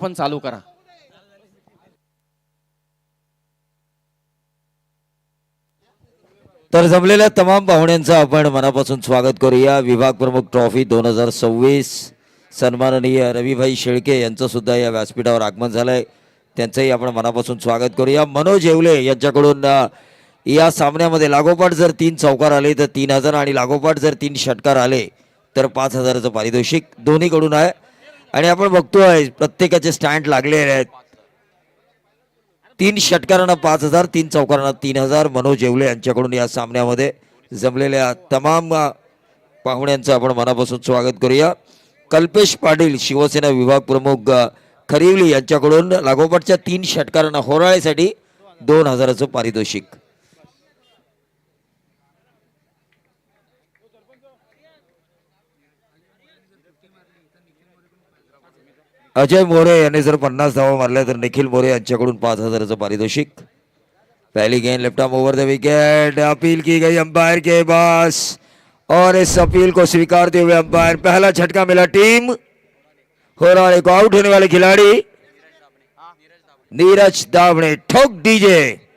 पण चालू करा. तर जमलेल्या तमाम पाहुण्यांचं आपण मनापासून स्वागत करूया. विभाग प्रमुख ट्रॉफी 2026 सन्माननीय रविभाई शेळके यांचं सुद्धा या व्यासपीठावर आगमन झालंय. त्यांचंही आपण मनापासून स्वागत करूया. मनोज येवले यांच्याकडून या सामन्यामध्ये लागोपाठ जर 3 चौकार आले तर 3000 आणि लागोपाठ जर 3 षटकार आले तर 5000चं पारितोषिक दोन्हीकडून आहे. आणि आपण बघतोय प्रत्येकाचे स्टँड लागलेले आहेत. 3 षटकारांना 5000, 3 चौकारांना 3000. मनोज येवले यांच्याकडून या सामन्यामध्ये जमलेल्या तमाम पाहुण्यांचं आपण मनापासून स्वागत करूया. कल्पेश पाटील शिवसेना विभाग प्रमुख खरिवली यांच्याकडून लागोपाठच्या 3 षटकारांना होराळेसाठी 2000चं पारितोषिक. अजय मोरे यांनी जर 50 धावा मारल्या तर निखिल मोरे यांच्याकडून 5000चं पारितोषिक. पहली गेंद left arm over the wicket. Appeal की गई अंपायर के पास और इस अपील को स्वीकारते हुए अंपायर पहला झटका मिला टीम होराळे को. आउट होने वाले खिलाड़ी नीरज दावणे. ठोक डीजे.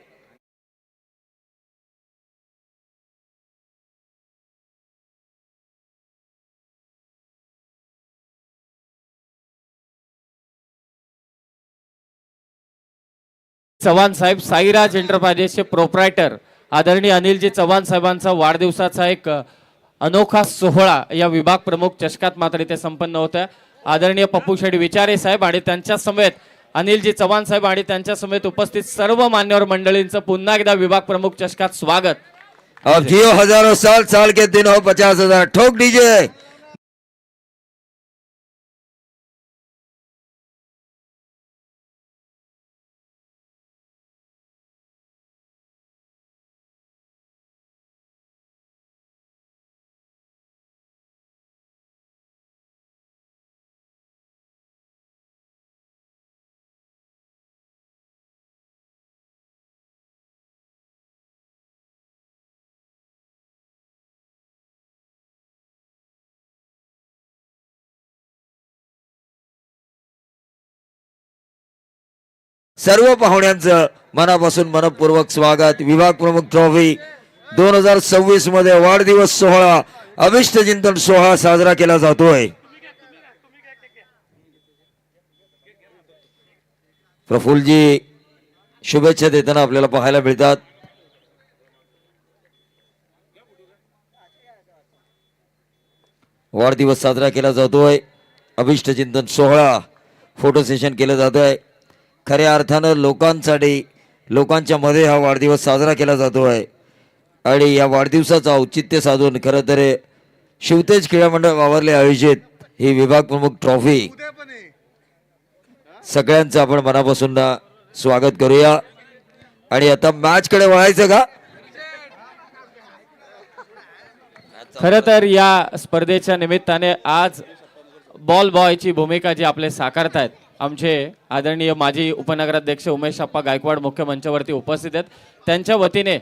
चव्हाण साहेब साईराज एंटरप्राइजेसचे प्रोप्रायटर आदरणीय अनिलजी चव्हाण साहेबांचा वाढदिवसाचा एक अनोखा सोहळा या विभाग प्रमुख चषकात मात्र इथे संपन्न होता. आदरणीय पप्पू शेठ विचारे साहेब आणि त्यांच्या समेत अनिलजी चव्हाण साहेब आणि त्यांच्या समेत उपस्थित सर्व मान्यवर मंडळींचं पुन्हा एकदा विभाग प्रमुख चषकात स्वागत. अब जियो हजारों साल, साल के दिन हो 50,000. ठोक डीजे. सर्व पाहुण्यांचं मनापासून मनपूर्वक स्वागत. विभाग प्रमुख ट्रॉफी 2026 मध्ये वाढदिवस सोहळा, अभिष्ट चिंतन सोहळा साजरा केला जातोय. प्रफुल्लजी शुभेच्छा देताना आपल्याला पाहायला मिळतात. वाढदिवस साजरा केला जातोय. अभिष्ट चिंतन सोहळा, फोटो सेशन केलं जात आहे. खऱ्या अर्थानं लोकांसाठी, लोकांच्या मध्ये हा वाढदिवस साजरा केला जातोय. आणि या वाढदिवसाचं औचित्य साधून खरं तर शिवतेज क्रीडा मंडळ वावरले आयोजित ही विभाग प्रमुख ट्रॉफी सगळ्यांचं आपण मनापासून स्वागत करूया. आणि आता मॅच कडे वळायचं का? खरं तर या स्पर्धेच्या निमित्ताने आज बॉल बॉयची भूमिका जी आपले साकारतायत आमचे आदरणीय माजी उपनगराध्यक्ष उमेश अप्पा गायकवाड मुख्य मंचावरती उपस्थित आहेत. त्यांच्या वतीने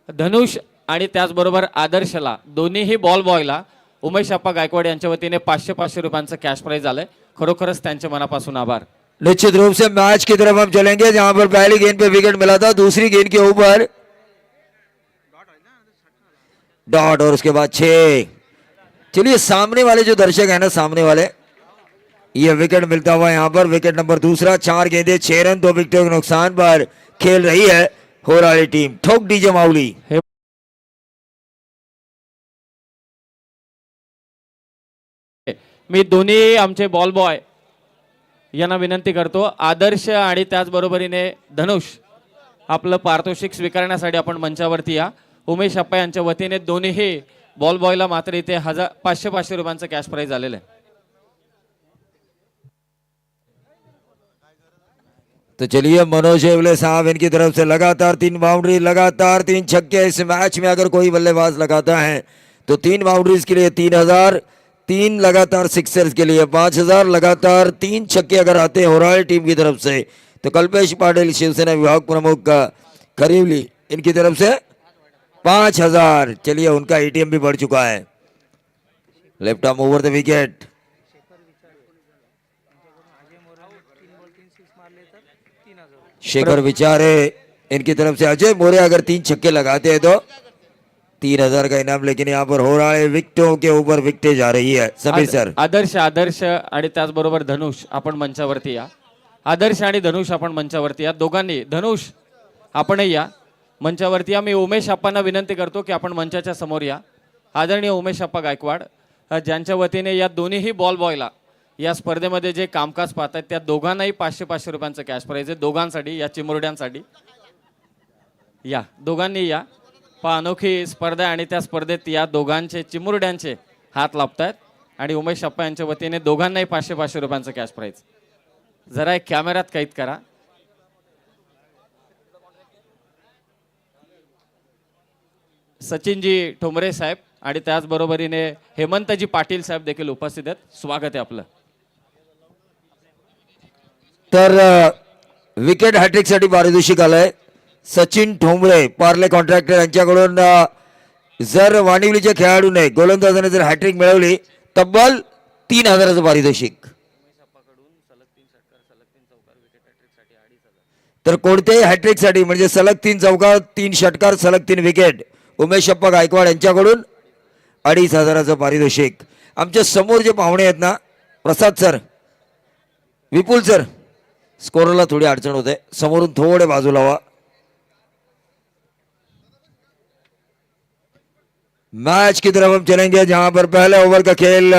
धनुष आणि त्याचबरोबर आदर्शला, दोन्हीही बॉल बॉयला उमेश अप्पा गायकवाड यांच्या वतीने 500 रुपयांचं कॅश प्राइज आलंय. खरोखरच त्यांच्या मनापासून आभार. निश्चित रूप से मैच की तरफ हम चलेंगे जहां पर पहली गेंद पे विकेट मिला था, दूसरी गेंद के ऊपर डॉट और उसके बाद 6. चलिए सामने वाले जो दर्शक है ना, सामने वाले, ये विकेट मिलता हुआ यहाँ पर विकेट नंबर दूसरा. 4 गेंदे 6 रन 2 विकेटों के नुकसान पर खेल रही है होराळे टीम. ठोक डीजे माऊली. मी दोन्ही आमचे बॉल बॉय यांना विनंती करतो, आदर्श आणि त्याचबरोबरीने धनुष आपलं पारितोषिक स्वीकारण्यासाठी आपण मंचावरती या. उमेश अप्पा यांच्या वतीने दोन्हीही बॉल बॉयला मात्र इथे 500 रुपयांचं कॅश प्राइज आलेलं आहे. तो चलिए मनोज येवले साहब, इनकी तरफ से लगातार 3 बाउंड्री, लगातार 3 छक्के. इस मैच में अगर कोई बल्लेबाज लगाता है तो 3 बाउंड्रीज के लिए 3000, 3 लगातार सिक्सर्स के लिए 5000, लगातार 3 छक्के अगर आते हैं होराळे टीम की तरफ से तो कल्पेश पाटिल शिवसेना विभाग प्रमुख खरिवली, इनकी तरफ से 5000. चलिए उनका एटीएम भी बढ़ चुका है. Left arm over the wicket. Shekhar Vichare इनकी तरफ से अजय मोरे अगर 3 छक्के लगाते हैं तो 3000 का इनाम, लेकिन यहाँ पर हो रहा है विकेटों के ऊपर विकेटें जा रही है। समीर सर, आदर्श आदर्श आणि त्याचबरोबर धनुष आपण मंचावरती या. आदर्श आणि धनुष आपण मंचावरती या. दोघांनी, धनुष आपणही या मंचावरती या. मी उमेश आप्पांना विनंती करतो की आपण मंचाच्या समोर या. आदरणीय उमेश आप्पा गायकवाड, ज्यांच्या वतीने या दोन्हीही बॉल बॉयला या स्पर्धेमध्ये जे कामकाज पाहतात त्या दोघांनाही 500-500 रुपयांचं कॅश प्राइज आहे. दोघांसाठी, या चिमुरड्यांसाठी या, दोघांनी या. अनोखी स्पर्धा आहे आणि त्या स्पर्धेत या दोघांचे चिमुरड्यांचे हात लाभतायत आणि उमेश अप्पा यांच्या वतीने दोघांनाही 500-500 रुपयांचं कॅश प्राइज. जरा एक कॅमेऱ्यात कैद करा. सचिनजी ठोंबरे साहेब आणि त्याचबरोबरीने हेमंतजी पाटील साहेब देखील उपस्थित आहेत. स्वागत आहे आपलं. तर विकेट हॅट्रिक साठी पारितोषिक आलंय सचिन ठोंबरे पार्ले कॉन्ट्रॅक्टर यांच्याकडून. जर वाणिवलीच्या खेळाडूने गोलंदाजाने जर हॅट्रिक मिळवली तब्बल 3000चं पारितोषिक. तर कोणत्याही हॅट्रिक साठी म्हणजे सलग 3 चौकार 3 षटकार सलग 3 विकेट उमेश अप्पा गायकवाड यांच्याकडून 2500चं पारितोषिक. आमच्या समोर जे पाहुणे आहेत ना, प्रसाद सर, विपुल सर, स्कोरला थोडी अडचण होते, समोरून थोडे बाजूला व्हा. मैच की तरफ हम चलेंगे जहां पर पहले ओवर का खेल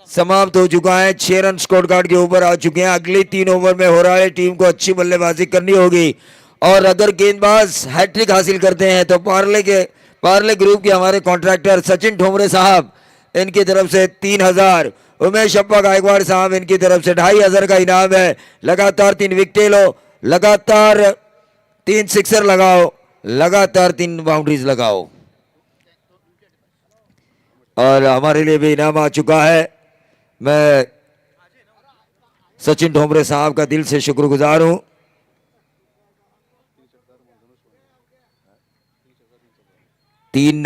समाप्त हो चुका है. 6 रन स्कोर कार्ड के ऊपर आ चुके हैं. अगली 3 ओवर में हो रहा है टीम को अच्छी बल्लेबाजी करनी होगी और अगर गेंदबाज हैट्रिक हासिल करते हैं तो पार्ले ग्रुप के हमारे कॉन्ट्रैक्टर सचिन ठोंबरे साहब इनकी तरफ से 3000, उमेश अप्पा गायकवाड़ साहब इनकी तरफ से 2500 का इनाम है. लगातार 3 विकेटें लो, लगातार 3 सिक्सर लगाओ, लगातार 3 बाउंड्रीज लगाओ. और हमारे लिए भी इनाम आ चुका है. मैं सचिन ठोंबरे साहब का दिल से शुक्रगुजार हूं. तीन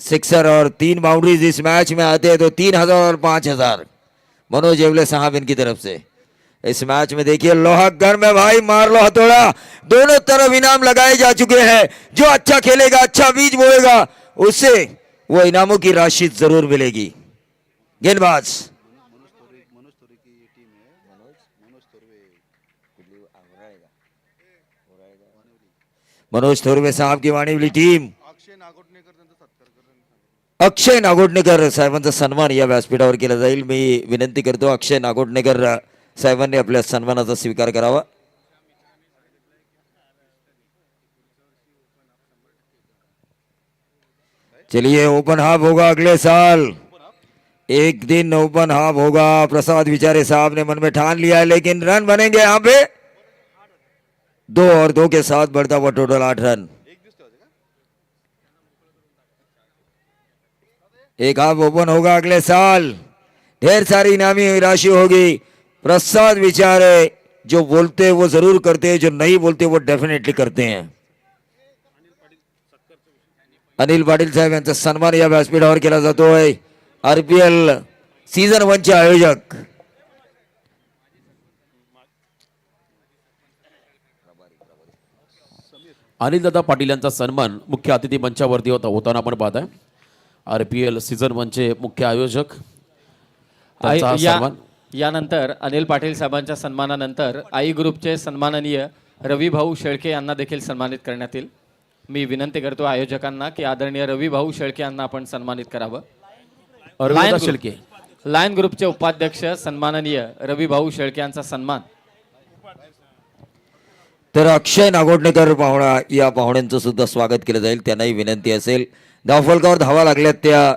सिक्सर और 3 बाउंड्रीज इस मैच में आते हैं तो 3000 और 5000 मनोज येवले साहब इनकी तरफ से. इस मैच में देखिए लोहा गर्म है भाई, मार लो हथौड़ा. दोनों तरफ इनाम लगाए जा चुके हैं. जो अच्छा खेलेगा, अच्छा बीज बोएगा, उससे वो इनामों की राशि जरूर मिलेगी. गेंदबाज मनोज थोरवे साहब की वाणिवली टीम. अक्षय नागोडणेकर साहेबांचा सन्मान या व्यासपीठावर केला जाईल. मी विनंती करतो अक्षय नागोडणेकर साहेबांनी आपल्या सन्मानाचा स्वीकार करावा. चलिए, ओपन हाफ होगा अगले साल, एक दिन ओपन हाफ होगा. प्रसाद विचारे साहब ने मन में ठान लिया है, लेकिन रन बनेंगे यहाँ पे 2 और 2 के साथ बढ़ता हुआ टोटल 8 रन. एक हाफ ओपन होगा अगले साल, ढेर सारी इनामी राशि होगी. प्रसाद विचारे जो बोलते वो जरूर करते हैं, जो नहीं बोलते वो डेफिनेटली करते हैं. अनिल पाटील साहेब यांचा सन्मान या व्यासपीठावर केला जातोय. आरपीएल सीझन 1 चे आयोजक अनिलदादा पाटील यांचा सन्मान मुख्य अतिथी मंचावरती होताना आपण पाहत आहे. आरपीएल सीझन 1 चे मुख्य आयोजक त्यांचा हा सन्मान. यानंतर अनिल पाटील साहेबांच्या सन्मानानंतर आई ग्रुपचे सन्माननीय रवी भाऊ शेळके यांना देखील सन्मानित करण्यात येईल. मी विनंती करतो आयोजकांना की आदरणीय रवी भाऊ शेळके यांना आपण सन्मानित करावं. अरविंद शेळके, लायन ग्रुपचे उपाध्यक्ष सन्माननीय रवी भाऊ शेळके यांचा सन्मान. तर अक्षय नागोडणेकर पाहुणा या पाहुण्यांचं सुद्धा स्वागत केलं जाईल. त्यांनाही विनंती असेल. धावफलकावर धावा लागल्यात त्या.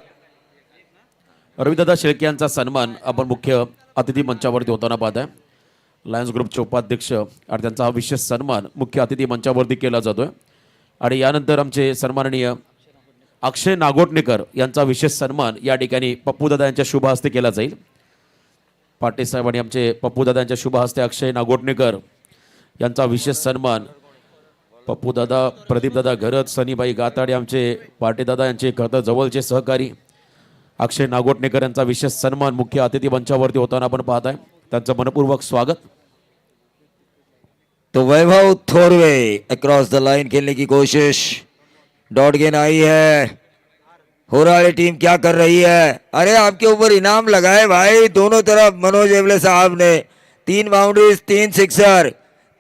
अरविंददादा शेळके यांचा सन्मान आपण मुख्य अतिथी मंचावरती होताना पाहत आहे. लायन्स ग्रुपचे उपाध्यक्ष आणि त्यांचा हा विशेष सन्मान मुख्य अतिथी मंचावरती केला जातोय. आणि यानंतर आमचे सन्माननीय अक्षय नागोडणेकर यांचा विशेष सन्मान या ठिकाणी पप्पूदादा यांच्या शुभ हस्ते केला जाईल. पाटील साहेब आणि आमचे पप्पूदादा यांच्या शुभ हस्ते अक्षय नागोडणेकर यांचा विशेष सन्मान. पप्पूदादा, प्रदीपदादा घरत, सनीबाई गाताडे आमचे पाटीदादा यांचे खरं जवळचे सहकारी अक्षय नागोटणेकर यांचा विशेष सन्मान मुख्य अतिथी मंचावरती होताना आपण पाहत आहे. त्यांचं मनपूर्वक स्वागत. तो वैभव थोरवे अक्रॉस द लाइन खेलने की कोशिश, डॉट गेन आई है. होराड़ी टीम क्या कर रही है? अरे आपके ऊपर इनाम लगाए भाई दोनों तरफ. मनोज एवले साहब ने 3 बाउंड्रीज 3 सिक्सर,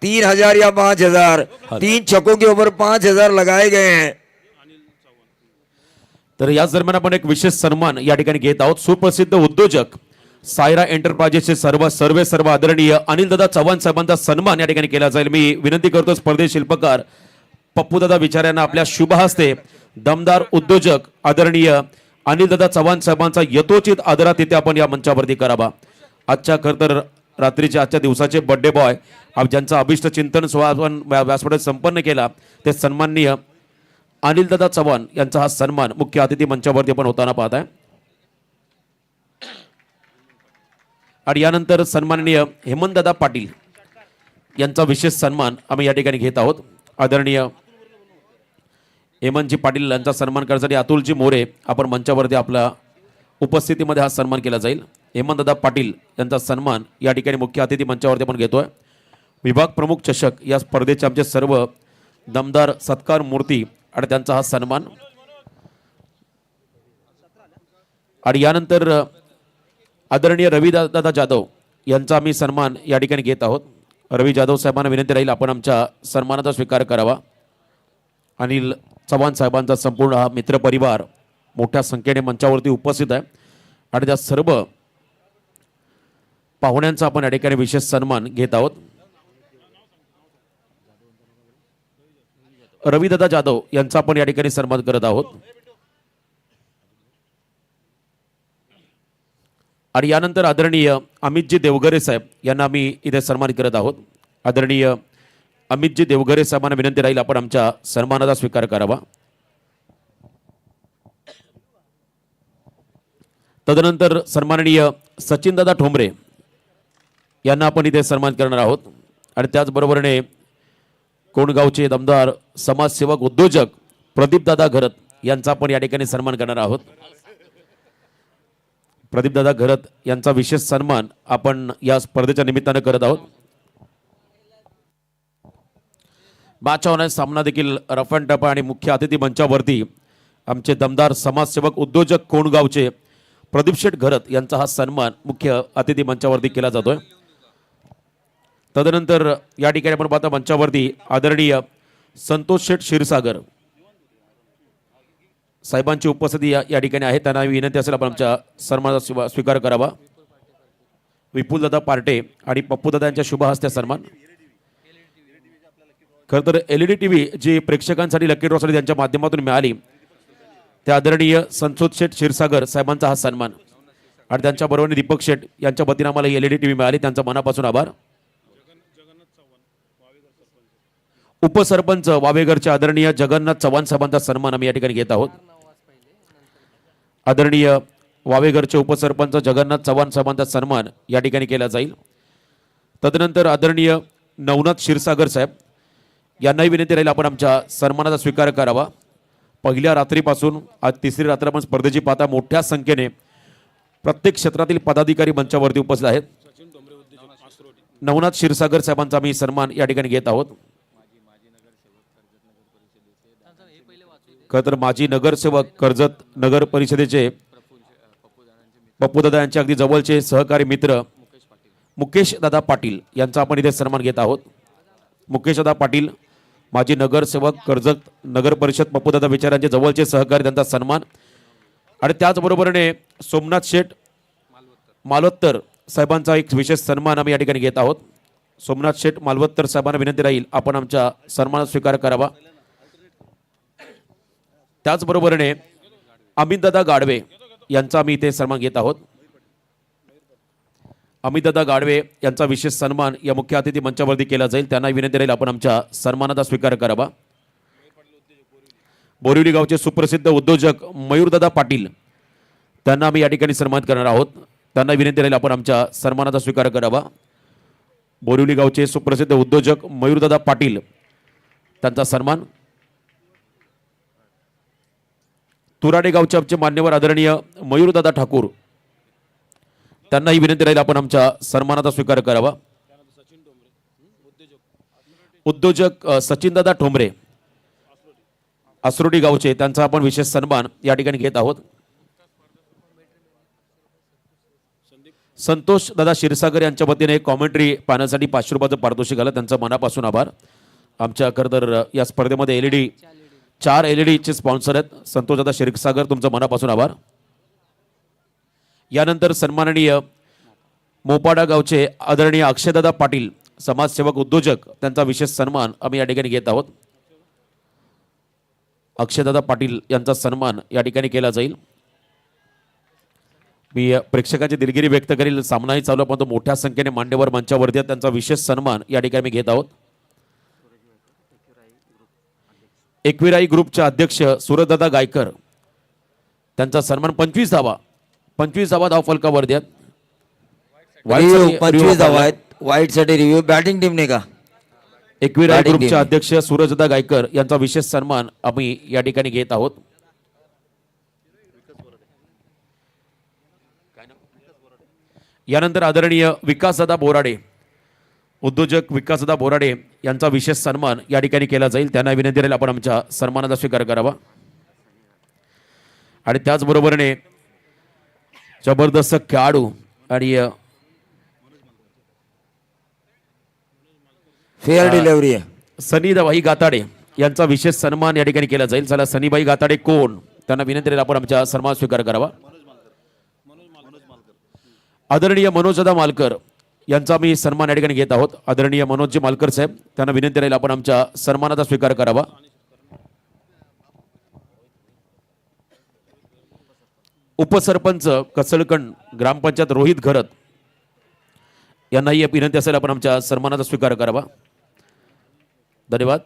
3,000 या 5,000, 3 छक्कों के ऊपर 5,000 लगाए गए हैं. तर याच दरम्यान आपण एक विशेष सन्मान या ठिकाणी घेत आहोत. सुप्रसिद्ध उद्योजक सायरा एंटरप्राइजेसचे सर्व आदरणीय अनिलदादा चव्हाण साहेबांचा सन्मान या ठिकाणी केला जाईल. मी विनंती करतो स्पर्धे शिल्पकार पप्पूदादा विचार यांना आपल्या शुभ हस्ते दमदार उद्योजक आदरणीय अनिलदादा चव्हाण साहेबांचा यथोचित आदरातिथ्य आपण या मंचावरती करावा. आजच्या खरं तर रात्रीच्या आजच्या दिवसाचे बर्थडे बॉय ज्यांचा अभिष्ट चिंतन सोहळा आपण व्यासपीठात संपन्न केला ते सन्माननीय अनिलदादा चव्हाण यांचा हा सन्मान मुख्य अतिथी मंचावरती आपण होताना पाहत आहे. आणि यानंतर सन्माननीय हेमंतदादा पाटील यांचा विशेष सन्मान आम्ही या ठिकाणी घेत आहोत. आदरणीय हेमंतजी पाटील यांचा सन्मान करण्यासाठी अतुलजी मोरे आपण मंचावरती आपल्या उपस्थितीमध्ये हा सन्मान केला जाईल. हेमंतदादा पाटील यांचा सन्मान या ठिकाणी मुख्य अतिथी मंचावरती आपण घेतोय. विभाग प्रमुख चषक या स्पर्धेचे आमचे सर्व दमदार सत्कार मूर्ती आणि त्यांचा हा सन्मान. आणि यानंतर आदरणीय रविदादा जाधव यांचा आम्ही सन्मान या ठिकाणी घेत आहोत. रवी जाधव साहेबांना विनंती राहील आपण आमच्या सन्मानाचा स्वीकार करावा. अनिल चव्हाण साहेबांचा संपूर्ण हा मित्रपरिवार मोठ्या संख्येने मंचावरती उपस्थित आहे आणि त्या सर्व पाहुण्यांचा आपण या ठिकाणी विशेष सन्मान घेत आहोत. रविदादा जाधव यांचा आपण या ठिकाणी सन्मान करत आहोत. आणि यानंतर आदरणीय अमितजी देवघरे साहेब यांना आम्ही इथे सन्मानित करत आहोत. आदरणीय अमितजी देवघरे साहेबांना विनंती राहील आपण आमच्या सन्मानाचा स्वीकार करावा. तदनंतर सन्माननीय सचिनदादा ठोंबरे यांना आपण इथे सन्मान करणार आहोत. आणि त्याचबरोबरीने कोंडगावचे दमदार समाजसेवक उद्योजक प्रदीपदादा घरत यांचा आपण या ठिकाणी सन्मान करणार आहोत. प्रदीपदादा घरत यांचा विशेष सन्मान आपण या स्पर्धेच्या निमित्तानं करत आहोत. बादशाह होण्याचा सामना देखील रफ अँड टफ आणि मुख्य अतिथी मंचावरती आमचे दमदार समाजसेवक उद्योजक कोंडगावचे प्रदीप शेठ घरत यांचा हा सन्मान मुख्य अतिथी मंचावरती केला जातोय. तदनंतर या ठिकाणी आपण पाहता मंचावरती आदरणीय संतोष शेठ क्षीरसागर साहेबांची उपस्थिती या ठिकाणी आहे. त्यांना विनंती असेल आपण आमच्या सन्मानाचा स्वीकार करावा. विपुलदादा पार्टे आणि पप्पूदादा यांच्या शुभ हस्ते सन्मान. खरं तर LED TV जी प्रेक्षकांसाठी लकी ड्रॉसाठी त्यांच्या माध्यमातून मिळाली त्या आदरणीय संतोष शेठ क्षीरसागर साहेबांचा हा सन्मान आणि त्यांच्याबरोबर दीपक शेठ यांच्या वतीने आम्हाला LED TV मिळाली. त्यांचा मनापासून आभार. उपसरपंच वावेघरचे आदरणीय जगन्नाथ चव्हाण साहेबांचा सन्मान आम्ही या ठिकाणी घेत आहोत. आदरणीय वावेघरचे उपसरपंच जगन्नाथ चव्हाण साहेबांचा सन्मान या ठिकाणी केला जाईल. तदनंतर आदरणीय नवनाथ क्षीरसागर साहेब यांनाही विनंती राहील आपण आमच्या सन्मानाचा स्वीकार करावा. पहिल्या रात्रीपासून आज तिसरी रात्र आपण स्पर्धेची पाहता मोठ्या संख्येने प्रत्येक क्षेत्रातील पदाधिकारी मंचावरती उपस्थित आहेत. नवनाथ क्षीरसागर साहेबांचा आम्ही सन्मान या ठिकाणी घेत आहोत. खरं तर माजी नगरसेवक कर्जत नगर परिषदेचे पप्पूदादा यांचे अगदी जवळचे सहकारी मित्र मुकेश दादा पाटील यांचा आपण इथे सन्मान घेत आहोत. मुकेश दादा पाटील माजी नगरसेवक कर्जत नगर परिषद पप्पूदादा विचार यांचे जवळचे सहकारी त्यांचा सन्मान. आणि त्याचबरोबरीने सोमनाथ शेठ मालवत्तर साहेबांचा एक विशेष सन्मान आम्ही या ठिकाणी घेत आहोत. सोमनाथ शेठ मालवत्तर साहेबांना विनंती राहील आपण आमच्या सन्मानाचा स्वीकार करावा. त्याचबरोबरीने अमितदादा गाडवे यांचा आम्ही इथे सन्मान घेत आहोत. अमितदादा गाडवे यांचा विशेष सन्मान या मुख्य अतिथी मंचावरती केला जाईल. त्यांना विनंती राहील आपण आमच्या सन्मानाचा स्वीकार करावा. बोरिवली गावचे सुप्रसिद्ध उद्योजक मयूरदादा पाटील त्यांना आम्ही या ठिकाणी सन्मानित करणार आहोत. त्यांना विनंती राहील आपण आमच्या सन्मानाचा स्वीकार करावा. बोरिवली गावचे सुप्रसिद्ध उद्योजक मयूरदादा पाटील त्यांचा सन्मान. तुराडे गावचे आमचे मान्यवर आदरणीय मयूरदादा ठाकूर, त्यांनाही विनंती राहील आपण आमच्या सन्मानाचा स्वीकार करावा. उद्योजक सचिनदादा ठोंबरे आसरोडी गावचे, त्यांचा आपण विशेष सन्मान या ठिकाणी घेत आहोत. संतोष दादा क्षीरसागर यांच्या वतीने कॉमेंट्री पाहण्यासाठी 500 रुपयाचं पारितोषिक आलं, त्यांचा मनापासून आभार. आमच्या खरं तर या स्पर्धेमध्ये LED 4 LED चे स्पॉन्सर आहेत. संतोष दादा क्षीरसागर, तुमचं मनापासून आभार. यानंतर सन्माननीय मोपाडा गावचे आदरणीय अक्षयदादा पाटील, समाजसेवक उद्योजक, त्यांचा विशेष सन्मान आम्ही या ठिकाणी घेत आहोत. अक्षयदादा पाटील यांचा सन्मान या ठिकाणी केला जाईल. मी प्रेक्षकांची दिलगिरी व्यक्त करेल. सामनाही चालू आहे, पण मोठ्या संख्येने मान्यवर मंचावरती आहेत, त्यांचा विशेष सन्मान या ठिकाणी मी घेत आहोत. एकविराई ग्रुपचे अध्यक्ष सूरजदादा गायकर, त्यांचा सन्मान 25 धावा धाव फलकावरती आहेत. रिव्ह्यू 25 धावा आहेत. वाईट साठी रिव्ह्यू बॅटिंग टीमने का? एकविराई Batting ग्रुपचे team. अध्यक्ष सूरजदादा गायकर यांचा विशेष सन्मान आम्ही या ठिकाणी घेत आहोत. यानंतर आदरणीय विकासदादा बोराडे, उद्योजक विकासदादा बोराडे यांचा विशेष सन्मान या ठिकाणी केला जाईल. त्यांना विनंती राहील आपण आमच्या सन्मानाचा स्वीकार करावा. आणि त्याचबरोबरीने जबरदस्त खेळाडू आणि फेअर डिलिव्हरी आहे. सनीबाई गाताडे यांचा विशेष सन्मान या ठिकाणी केला जाईल. चला, सनीबाई गाताडे कोण, त्यांना विनंती राहील आपण आमच्या सन्मान स्वीकार करावा. आदरणीय मनोजदा मालकर यांचा मी सन्मान या ठिकाणी घेत आहोत. आदरणीय मनोजजी मालकर साहेब, त्यांना विनंती राहील आपण आमच्या सन्मानाचा स्वीकार करावा. उपसरपंच कसळकण ग्रामपंचायत रोहित घरत यांनाही विनंती असेल आपण आमच्या सन्मानाचा स्वीकार करावा. धन्यवाद.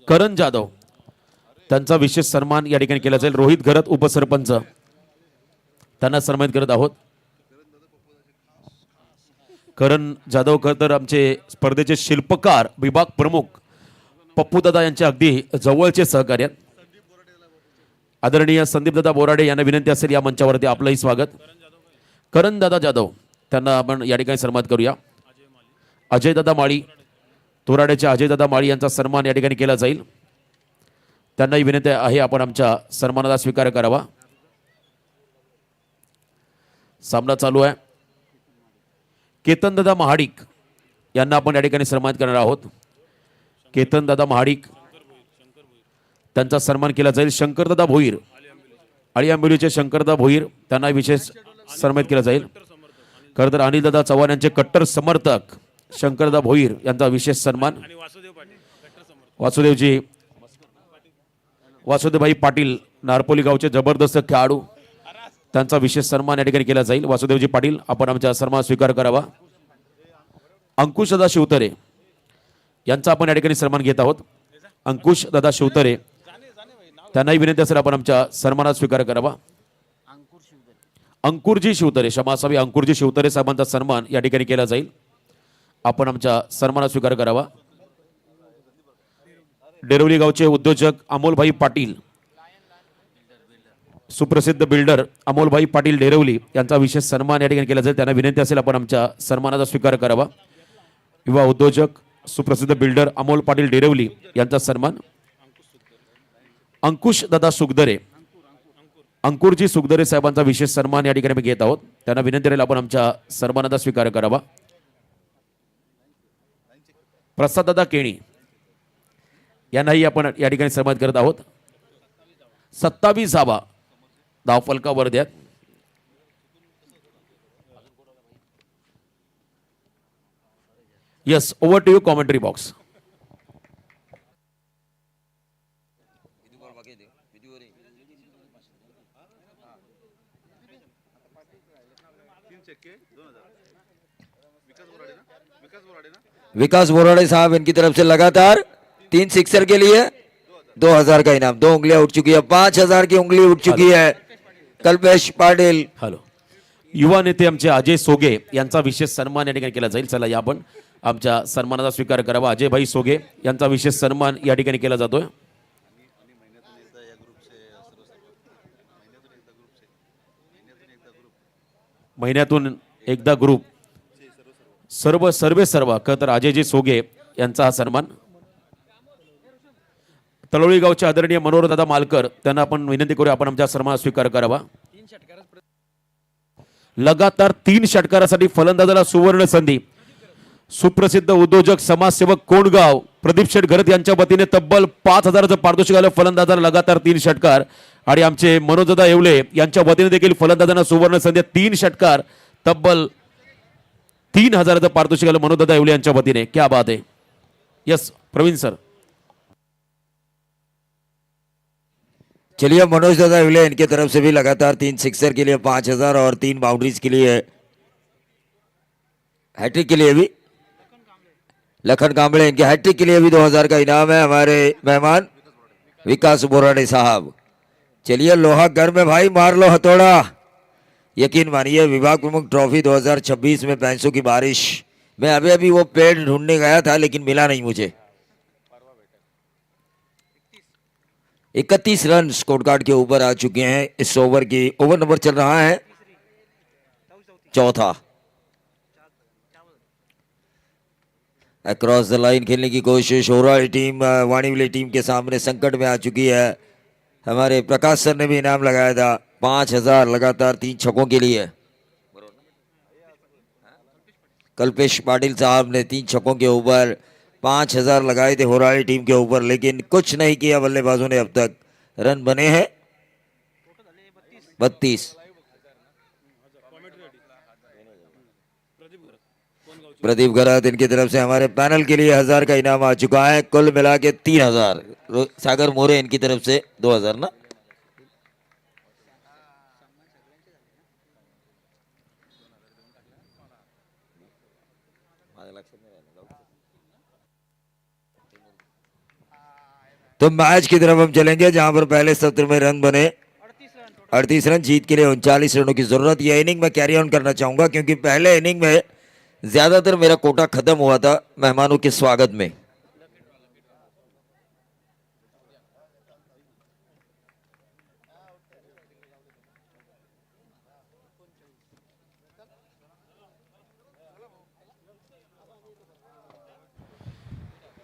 करण जाधव, त्यांचा विशेष सन्मान या ठिकाणी केला जाईल. रोहित घरत उपसरपंच, त्यांना सन्मानित करत आहोत. करण जाधव खरं तर आमचे स्पर्धेचे शिल्पकार, विभाग प्रमुख पप्पूदादा यांचे अगदी जवळचे सहकारी आहेत. आदरणीय संदीपदादा बोराडे यांना विनंती असेल या मंचावरती आपलंही स्वागत. करणदादा जाधव, त्यांना आपण या ठिकाणी सन्मानित करूया. अजयदादा माळी, तोराड्याचे अजयदादा माळी यांचा सन्मान या ठिकाणी केला जाईल. त्यांनाही विनंती आहे आपण आमच्या सन्मानाचा स्वीकार करावा. सामना चालू आहे. केतनदादा महाडिक यांना आपण या ठिकाणी सन्मानित करणार आहोत. केतनदादा महाडिक, त्यांचा सन्मान केला जाईल. शंकरदादा भोईर, आळीआंबिलीचे शंकरदादा भोईर, त्यांना विशेष सन्मानित केला जाईल. खरं तर अनिलदादा चव्हाण यांचे कट्टर समर्थक शंकरदादा भोईर यांचा विशेष सन्मान. वासुदेवभाई पाटील नारपोली गावचे जबरदस्त खेळाडू, त्यांचा विशेष सन्मान या ठिकाणी केला जाईल. वासुदेवजी पाटील, आपण आमचा सन्मान स्वीकार करावा. अंकुश दादा शिवतरे यांचा आपण या ठिकाणी सन्मान घेत आहोत. अंकुश दादा शिवतरे, त्यांनाही विनंती असेल आपण आमच्या सन्मानात स्वीकार करावा. अंकुरजी शिवतरे, क्षमा असावी, अंकुरजी शिवतरे साहेबांचा सन्मान या ठिकाणी केला जाईल. आपण आमच्या सन्मानात स्वीकार करावा. डेरवली गावचे उद्योजक अमोलभाई पाटील, सुप्रसिद्ध बिल्डर अमोलभाई पाटील डेरवली यांचा विशेष सन्मान या ठिकाणी केला जाईल. त्यांना विनंती असेल आपण आमच्या सन्मानाचा स्वीकार करावा. युवा उद्योजक सुप्रसिद्ध बिल्डर अमोल पाटील डेरवली यांचा सन्मान. अंकुश दादा सुगदरे, अंकुरजी सुगदरे साहेबांचा विशेष सन्मान या ठिकाणी घेत आहोत. त्यांना विनंती राहील आपण आमच्या सन्मानाचा स्वीकार करावा. प्रसाद दादा केणी यांनाही आपण या ठिकाणी सन्मानित करत आहोत. 27 धावा धावफलकावर द्या. Yes, over to you commentary box. Vikas Borade साहब, इनकी तरफ से लगातार 3 सिक्सर के लिए 2000 का इनाम, 2 उंगलियां उठ चुकी है, 5000 की उंगली उठ चुकी है कल्पेश पाटील। हॅलो, युवा नेते आमचे अजय सोगे यांचा विशेष सन्मान या ठिकाणी केला जाईल. चला या आपण आमच्या सन्मानाचा स्वीकार करावा. अजय भाई सोगे यांचा विशेष सन्मान या ठिकाणी केला जातोय. महिन्यातून एकदा ग्रुप सर्व तर अजयजी सोगे यांचा हा सन्मान. तळोळी गावचे आदरणीय मनोहरदादा मालकर त्यांना आपण विनंती करूया आपण आमच्या सन्मान स्वीकार करावा. लगातार 3 षटकारासाठी फलंदाजाला सुवर्ण संधी. सुप्रसिद्ध उद्योजक समाजसेवक कोंडगाव प्रदीप शेठ घरत यांच्या वतीने तब्बल 5000चं पारितोषिक आलं फलंदाजाला लगातार 3 षटकार. आणि आमचे मनोजदादा येवले यांच्या वतीने देखील फलंदाजांना सुवर्ण संधी 3 षटकार तब्बल 3000चं पारितोषिक आलं मनोजदादा येवले यांच्या वतीने. क्या बात आहे. Yes Praveen sir. चलिए मनोज दादा विले इनके तरफ से भी लगातार 3 सिक्सर के लिए 5000 और 3 बाउंड्रीज के लिए हैट्रिक के लिए भी लखन कांबळे इनके हैट्रिक के लिए भी 2000 का इनाम है हमारे मेहमान विकास बोराडे साहब. चलिए लोहा घर में भाई मार लो हथौड़ा. यकीन मानिए विभाग प्रमुख ट्रॉफी 2026 में पैंसों की बारिश. मैं अभी वो पेड़ ढूंढने गया था लेकिन मिला नहीं मुझे. 31 रन स्कोर कार्ड के ऊपर आ चुके हैं इस ओवर की. ओवर नंबर चल रहा है चौथा. अक्रॉस द लाइन खेलने की कोशिश हो रहा है टीम वाणीविले टीम के सामने संकट में आ चुकी है. हमारे प्रकाश सर ने भी इनाम लगाया था 5000 लगातार 3 छक्कों के लिए. कल्पेश पाटिल साहब ने 3 छक्कों के ऊपर 5000 लगाए थे होराली टीम के ऊपर लेकिन कुछ नहीं किया बल्लेबाजों ने. अब तक रन बने हैं 32. प्रदीप गरात इनकी तरफ से हमारे पैनल के लिए 1000 का इनाम आ चुका है. कुल मिला के 3000. सागर मोरे इनकी तरफ से 2000 ना. तो मैच की तरफ हम चलेंगे जहां पर पहले सत्र में रन बने 38 रन. जीत के लिए 39 रनों की जरूरत. यह इनिंग में कैरी ऑन करना चाहूंगा क्योंकि पहले इनिंग में ज्यादातर मेरा कोटा खत्म हुआ था मेहमानों के स्वागत में.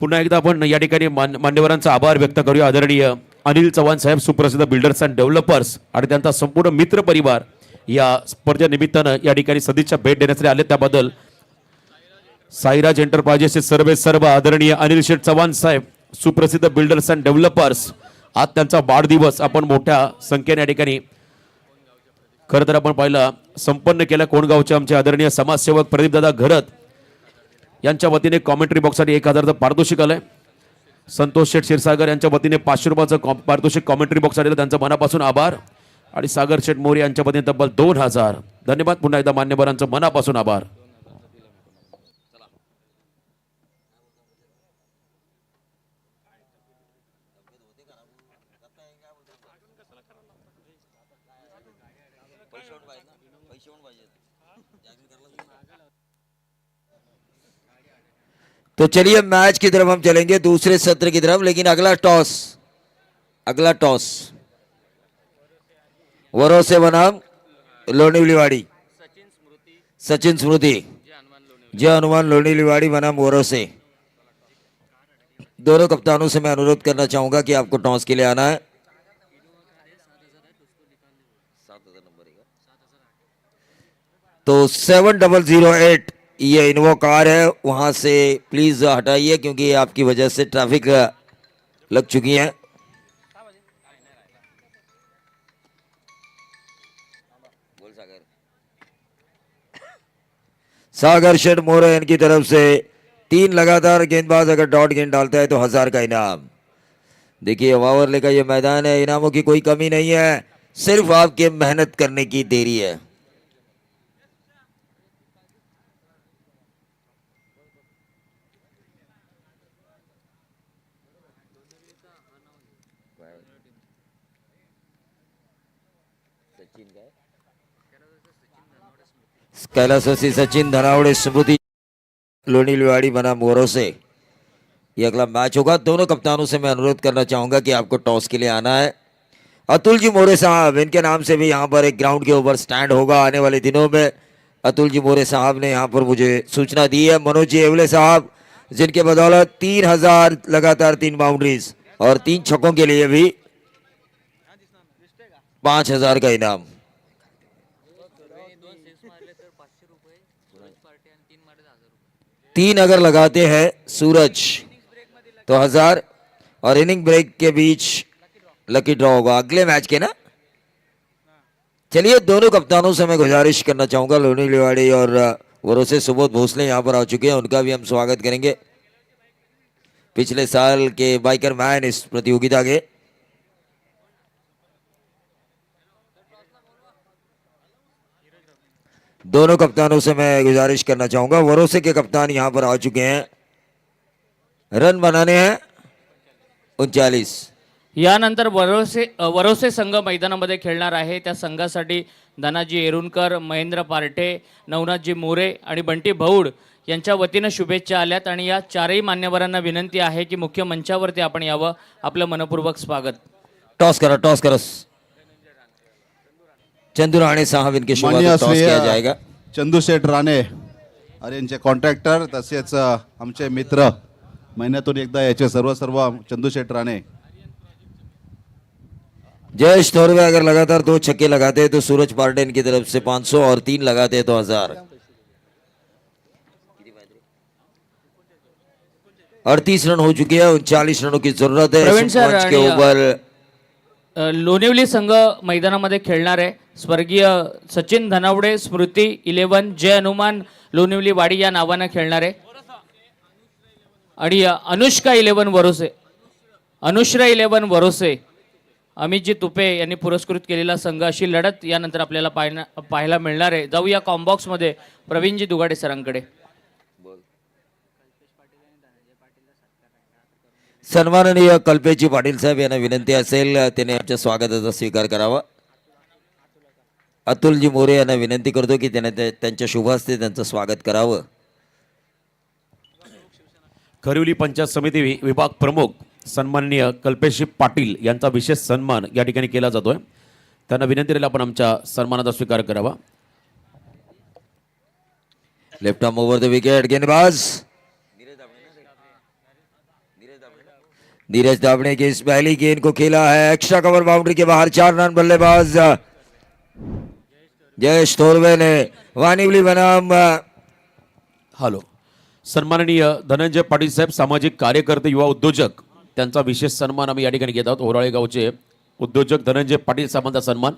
पुन्हा एकदा आपण या ठिकाणी मान्यवरांचा आभार व्यक्त करूया. आदरणीय अनिल चव्हाण साहेब सुप्रसिद्ध बिल्डर्स अँड डेव्हलपर्स आणि त्यांचा संपूर्ण मित्र परिवार या स्पर्धे निमित्तानं या ठिकाणी सदिच्छा भेट देण्यासाठी आले त्याबद्दल. साईराज एंटरप्राइजेसचे सर्व आदरणीय अनिल शेठ चव्हाण साहेब सुप्रसिद्ध बिल्डर्स अँड डेव्हलपर्स आज त्यांचा वाढदिवस आपण मोठ्या संख्येने या ठिकाणी खरं तर आपण पाहिलं संपन्न केला. कोंडगावचे आमचे आदरणीय समाजसेवक प्रदीपदादा घरत यांच्या वतीने कॉमेंट्री बॉक्ससाठी 1000चं पारितोषिक आलंय. संतोष शेठ क्षीरसागर यांच्या वतीने 500 रुपयाचं पारितोषिक कॉमेंट्री बॉक्ससाठी त्यांचं मनापासून आभार. आणि सागर शेठ मोरे यांच्या वतीने तब्बल 2000 धन्यवाद. पुन्हा एकदा मान्यवरांचं मनापासून आभार. तो चलिए मैच की तरफ हम चलेंगे दूसरे सत्र की तरफ. लेकिन अगला टॉस वरोसे बनाम लोणीलिवाड़ी. सचिन स्मृति जय हनुमान लोणीलिवाड़ी बनाम वरोसे. दोनों कप्तानों से मैं अनुरोध करना चाहूंगा कि आपको टॉस के लिए आना है. तो 7008 ये इनोवा कार है वहां से प्लीज हटाइए क्योंकि आपकी वजह से ट्रैफिक लग चुकी है. सागर शेठ मोरे इनकी तरफ से 3 लगातार गेंदबाज अगर डॉट गेंद डालता है तो 1000 का इनाम. देखिए वावरले का ये मैदान है. इनामों की कोई कमी नहीं है सिर्फ आपके मेहनत करने की देरी है. कैलासवासी सचिन धनावड़े स्मृति लोनीलवाड़ी बनाम वरोसे। ये अगला मैच होगा। दोनों कप्तानों से मैं अनुरोध करना चाहूंगा कि आपको टॉस के लिए आना है। अतुल जी मोरे साहब, इनके नाम से भी यहाँ पर एक ग्राउंड के ऊपर स्टैंड होगा आने वाले दिनों में। अतुल जी मोरे साहब ने यहाँ पर मुझे सूचना दी है। मनोज जी एवले साहब, जिनके बदौलत 3000 लगातार 3 बाउंड्रीज और 3 छक्कों के लिए भी 5000 का इनाम। 3 अगर लगाते हैं सूरज तो 1000 और इनिंग ब्रेक के बीच लकी ड्रॉ होगा अगले मैच के ना। चलिए, दोनों कप्तानों से मैं गुजारिश करना चाहूंगा, लोनी लिवाड़ी और वरोसे सुबोध भोसले यहाँ पर आ चुके हैं, उनका भी हम स्वागत करेंगे। पिछले साल के बाइकर मैन इस प्रतियोगिता के। दोनों कप्तानों से मैं गुजारिश करना चाहूंगा, वरोसे के कप्तान यहां पर आ चुके हैं। रन बनाने हैं 39। यानंतर वरोसे संघ मैदानामध्ये खेळणार आहे। त्या संघासाठी धनाजी एरुणकर, महेंद्र पार्टे, नवनाथजी मोरे आणि बंटी भौड यांच्या वतीनं शुभेच्छा आल्यात आणि या चारही मान्यवरांना विनंती आहे की मुख्य मंचावरती आपण यावं। आपलं मनपूर्वक स्वागत। टॉस करा, टॉस करा। चंदू राणे साहब, इनके माननीय शुभारंभ टॉस श्री किया जाएगा। चंदूशेठ राणे आणि यांचे कॉन्ट्रॅक्टर तसेच आमचे मित्र, महिन्यातून एकदा याचे सर्व चंदूशेठ राणे। जयेश थोरवे अगर लगातार 2 छक्के लगाते हैं तो सूरज पार्टे इनकी तरफ से 500 और 3 लगाते हैं तो 1000। 38 रन हो चुके हैं, 39 रनों की जरूरत है प्रवीण इस सर, मैच के आणि, ऊपर। लोणिवली संघ मैदानामध्ये खेळणार आहे। स्वर्गीय सचिन धनावडे स्मृती 11 जय हनुमान लोणिवली वाडी या नावाने खेळणार आहे आणि अनुष्का 11 वरोसे, अनुश्रा 11 वरोसे, अमितजी तुपे यांनी पुरस्कृत केलेला संघ। अशी लढत यानंतर आपल्याला पाहायला मिळणार आहे। जाऊया कॉम्बॉक्स मध्ये प्रवीणजी दुगाडे सरांकडे। सन्माननीय कल्पेशजी पाटील साहेब यांना विनंती असेल त्याने आमच्या स्वागताचा स्वीकार करावा। अतुलजी मोरे यांना विनंती करतो की त्याने त्यांच्या शुभ हस्ते त्यांचं स्वागत करावं। खरिवली पंचायत समिती विभाग प्रमुख सन्माननीय कल्पेशजी पाटील यांचा विशेष सन्मान या ठिकाणी केला जातोय। त्यांना विनंती केली आपण आमच्या सन्मानाचा स्वीकार करावा। Left arm over the wicket, गेंदबाज नीरज दावड़े की इस पहली गेंद को खेला है एक्स्ट्रा कवर बाउंड्री के बाहर। 4 रन बल्लेबाज जयेश थोरवे ने वानिवली बनाम। हॅलो, सन्माननीय धनंजय पाटील साहेब, सामाजिक कार्यकर्ते, युवा उद्योजक, त्यांचा विशेष सन्मान आम्ही या ठिकाणी घेत आहोत। ओराळे गावचे उद्योजक धनंजय पाटील साहेबांचा सन्मान।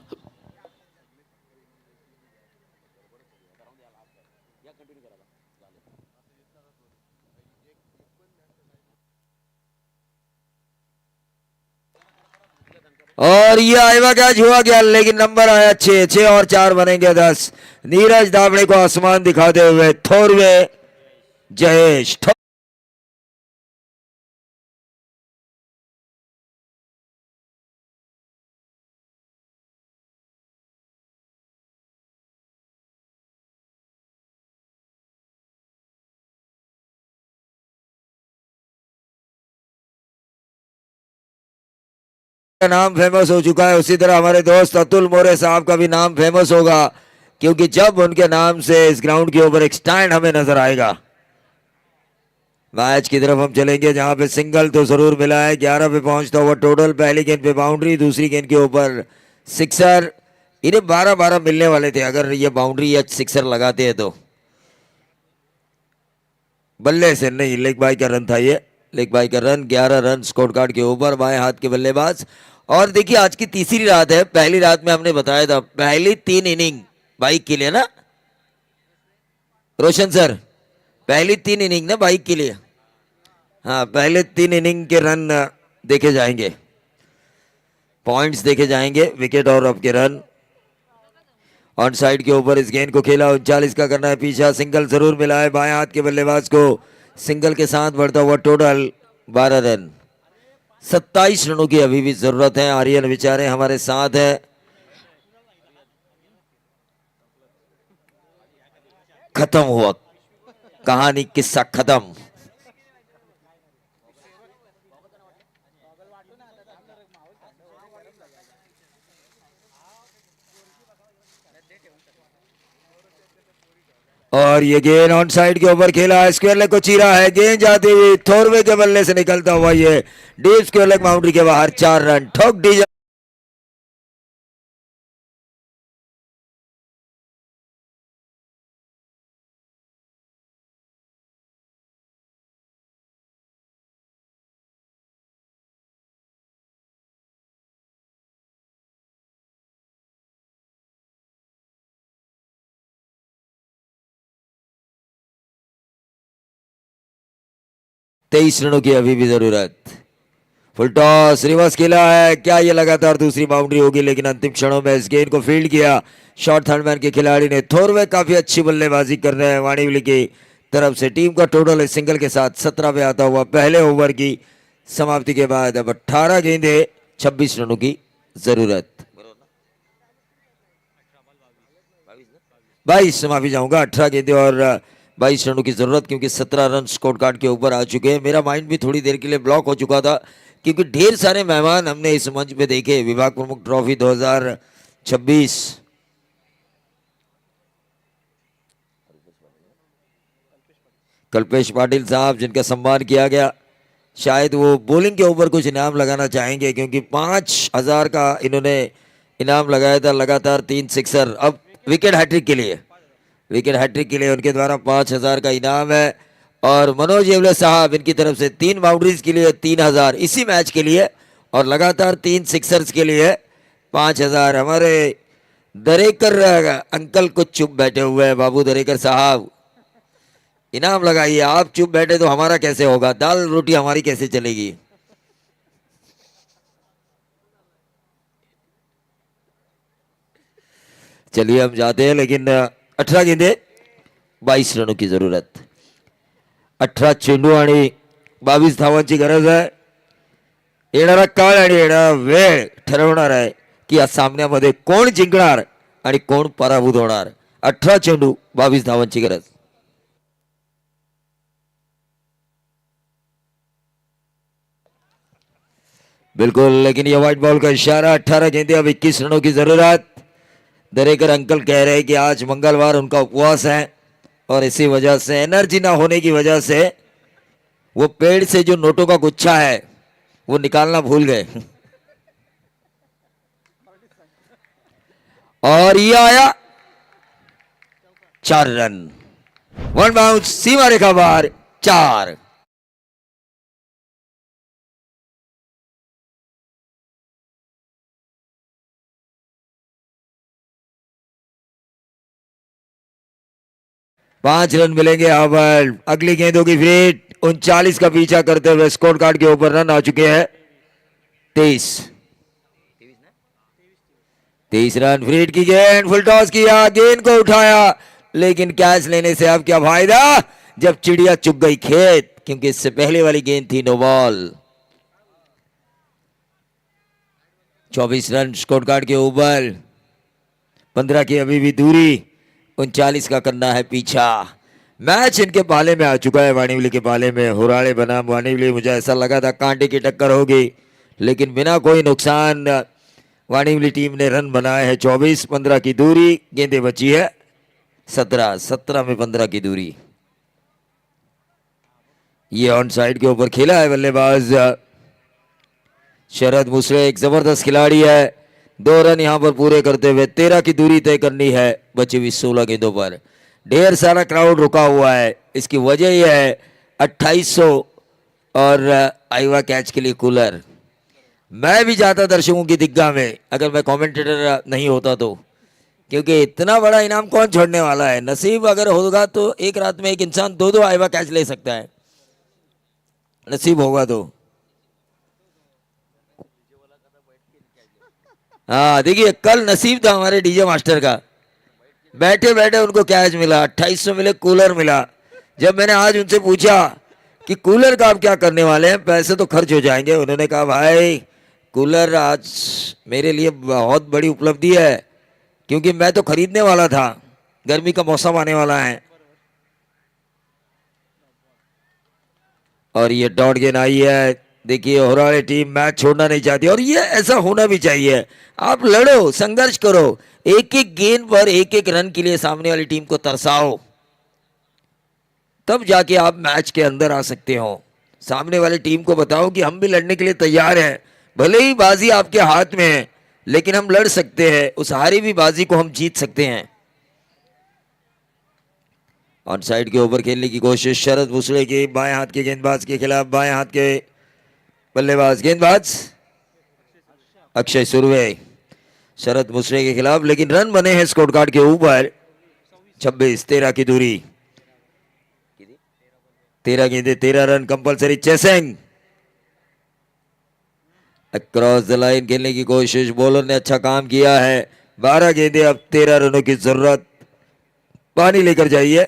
और ये आएगा कैच हुआ गया, लेकिन नंबर आया 6, 6 और 4 बनेंगे 10। नीरज दावड़े को आसमान दिखाते हुए थोरवे जयेश। का नाम फेमस हो चुका है, उसी तरह हमारे दोस्त अतुल मोरे साहब का भी नाम फेमस होगा, क्योंकि जब उनके नाम से इस ग्राउंड के ऊपर एक स्टैंड हमें नजर आएगा। मैच की तरफ हम चलेंगे जहां पे सिंगल तो जरूर मिला है। 11 पे पहुंचता हुआ टोटल। पहली गेंद पे बाउंड्री, दूसरी गेंद के ऊपर सिक्सर। इन्हें 12-12 मिलने वाले थे अगर ये बाउंड्री या सिक्सर लगाते हैं तो। बल्ले से नहीं, लेग बाई का रन था ये, लेग बाई का रन। 11 रन स्कोर कार्ड के ऊपर, बाएं हाथ के बल्लेबाज। और देखिए, आज की तीसरी रात है। पहली रात में हमने बताया था पहली 3 इनिंग बाइक के लिए ना रोशन सर, पहली 3 इनिंग ना बाइक के लिए। हाँ, पहले 3 इनिंग के रन देखे जाएंगे, पॉइंट्स देखे जाएंगे, विकेट और अब के रन। ऑन साइड के ऊपर इस गेंद को खेला, 39 का करना है पीछा। सिंगल जरूर मिला है बाएं हाथ के बल्लेबाज को। सिंगल के साथ बढ़ता हुआ टोटल 12 रन। 27 रनों की अभी भी जरूरत है। आर्यन विचारे हमारे साथ है। खत्म हुआ, कहानी किस्सा खत्म। और ये गेंद ऑन साइड के ऊपर खेला, स्क्वायर लेग को चीरा है, गेंद जाती हुई थोरवे के बल्ले से निकलता हुआ ये डीप स्क्वायर लेग बाउंड्री के बाहर, 4 रन ठोक दी। 23 रनों की अभी भी जरूरत। फुल टॉस रिवर्स खेला है, क्या ये लगातार दूसरी बाउंड्री होगी, लेकिन अंतिम क्षणों में इस गेंद को फील्ड किया शॉर्ट थर्डमैन के खिलाड़ी ने। थोरवे काफी अच्छी बल्लेबाजी कर रहे हैं वाणिवली की तरफ से। टीम का टोटल इस सिंगल के साथ 17 पे आता हुआ पहले ओवर की समाप्ति के बाद अब 18 गेंदे 26 रनों की जरूरत। 22 माफी जाऊंगा, 18 गेंदे और 22 रनों की जरूरत, क्योंकि 17 रन स्कोर कार्ड के ऊपर आ चुके हैं। मेरा माइंड भी थोड़ी देर के लिए ब्लॉक हो चुका था, क्योंकि ढेर सारे मेहमान हमने इस मंच पे देखे। विभाग प्रमुख ट्रॉफी 2026 कल्पेश पाटिल साहब, जिनका सम्मान किया गया, शायद वो बॉलिंग के ऊपर कुछ इनाम लगाना चाहेंगे, क्योंकि 5,000 का इन्होंने इनाम लगाया था, लगातार 3 सिक्सर। अब विकेट हैट्रिक के लिए, विकेट हैट्रिक के लिए उनके द्वारा 5,000 का इनाम है। और मनोज येवले साहब, इनकी तरफ से 3 बाउंड्रीज के लिए 3,000 इसी मैच के लिए, और लगातार 3 सिक्सर्स के लिए 5,000। हमारे दरेकर अंकल कुछ चुप बैठे हुए हैं। बाबू दरेकर साहब, इनाम लगाइए, आप चुप बैठे तो हमारा कैसे होगा, दाल रोटी हमारी कैसे चलेगी। चलिए हम जाते हैं, लेकिन 18 गेंदे 22 रनों की जरूरत। 18 चेंडू आणि 22 धावांची गरज आहे। येणारा काळ आणि येणारा वेळ ठरवणार आहे की या सामन्यामध्ये कोण जिंकणार आणि कोण पराभूत होणार। 18 चेंडू 22 धावांची गरज। बिल्कुल, लेकिन ये व्हाइट बॉल का इशारा। 18 गेंदे अब 21 रनों की जरूरत। दरेकर अंकल कह रहे हैं कि आज मंगलवार उनका उपवास है, और इसी वजह से, एनर्जी ना होने की वजह से, वो पेड़ से जो नोटों का गुच्छा है वो निकालना भूल गए। और ये आया 4 रन, 1 बाउंस, सीमा रेखा बाहर, 4। पांच रन मिलेंगे। अब अगली गेंदों की फिट 39 का पीछा करते हुए स्कोर कार्ड के ऊपर रन आ चुके हैं 23 रन। फ्रीड की गेंद, फुल टॉस किया, गेंद को उठाया, लेकिन कैच लेने से अब क्या फायदा जब चिड़िया चुग गई खेत, क्योंकि इससे पहले वाली गेंद थी no ball. 24 run scorecard के ऊपर, 15 की अभी भी दूरी, 39 का करना है पीछा। मैच इनके पाले में आ चुका है, वाणिवली के पाले में। हुराड़े बनाम वाणिवली, मुझे ऐसा लगा था कांटे की टक्कर होगी, लेकिन बिना कोई नुकसान वाणिवली टीम ने रन बनाए हैं। 24, 15 की दूरी, गेंदें बची है 17, 17 में 15 की दूरी। ये ऑन साइड के ऊपर खेला है बल्लेबाज शरद मुसरे, एक जबरदस्त खिलाड़ी है। 2 रन यहां पर पूरे करते हुए 13 की दूरी तय करनी है बची हुई 16 गेंदों पर। ढेर सारा क्राउड रुका हुआ है, इसकी वजह यह है 2800 और आईवा कैच के लिए कूलर। मैं भी जाता दर्शकों की दिग्गा में अगर मैं कमेंटेटर नहीं होता तो, क्योंकि इतना बड़ा इनाम कौन छोड़ने वाला है। नसीब अगर होगा तो एक रात में एक इंसान 2-2 आईवा कैच ले सकता है, नसीब होगा तो। हाँ देखिए, कल नसीब था हमारे डीजे मास्टर का, बैठे बैठे उनको कैच मिला, 2800 मिले, कूलर मिला। जब मैंने आज उनसे पूछा कि कूलर का आप क्या करने वाले हैं, पैसे तो खर्च हो जाएंगे, उन्होंने कहा भाई कूलर आज मेरे लिए बहुत बड़ी उपलब्धि है, क्योंकि मैं तो खरीदने वाला था, गर्मी का मौसम आने वाला है, और ये डॉट गेंद आई है। देखिए होराळे टीम मैच छोड़ना नहीं चाहती और ये ऐसा होना भी चाहिए। आप लड़ो, संघर्ष करो, एक एक गेंद पर एक एक रन के लिए सामने वाली टीम को तरसाओ, तब जाके आप मैच के अंदर आ सकते हो। सामने वाली टीम को बताओ कि हम भी लड़ने के लिए तैयार हैं, भले ही बाजी आपके हाथ में है लेकिन हम लड़ सकते हैं, उस हारी भी बाजी को हम जीत सकते हैं। ऑन साइड के ऊपर खेलने की कोशिश शरद भूसड़े की, बाएं हाथ के गेंदबाज के खिलाफ बाएं हाथ के बल्लेबाज गेंदबाज अक्षय सुरवे शरद भूसड़े के खिलाफ, लेकिन रन बने हैं स्कोर कार्ड के ऊपर। 26-13 की दूरी, 13 गेंदे 13 run compulsory chasing. Across the line खेलने की कोशिश, बॉलर ने अच्छा काम किया है। 12 गेंदे, अब 13 रनों की जरूरत। पानी लेकर जाइए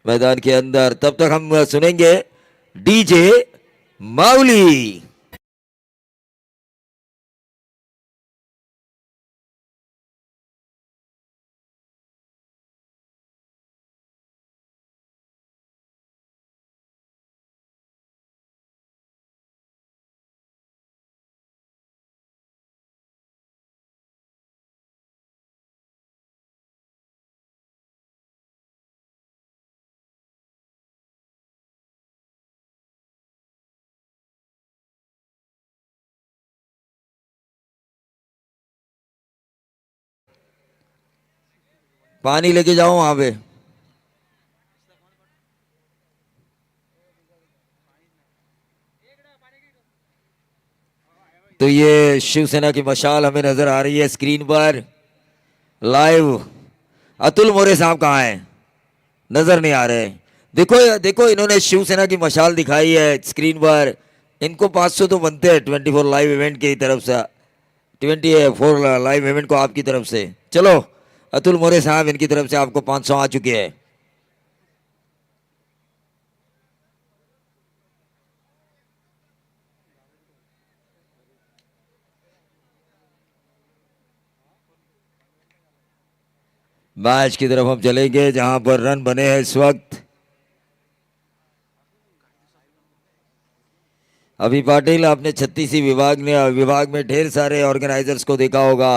मैदान के अंदर, तब तक हम सुनेंगे डीजे माउली। पानी लेके जाओ वहां पे। तो ये शिवसेना की मशाल हमें नजर आ रही है स्क्रीन पर लाइव। अतुल मोरे साहब कहाँ हैं? नजर नहीं आ रहे। देखो देखो, इन्होंने शिवसेना की मशाल दिखाई है स्क्रीन पर। इनको 500 तो बनते हैं 24 लाइव इवेंट की तरफ से, 24 लाइव इवेंट को आपकी तरफ से। चलो अतुल मोरे साहब, इनकी तरफ से आपको 500 आ चुके हैं। मैच की तरफ हम चलेंगे जहां पर रन बने हैं इस वक्त। अभी पाटिल, आपने 36 विभाग में ढेर सारे ऑर्गेनाइजर्स को देखा होगा।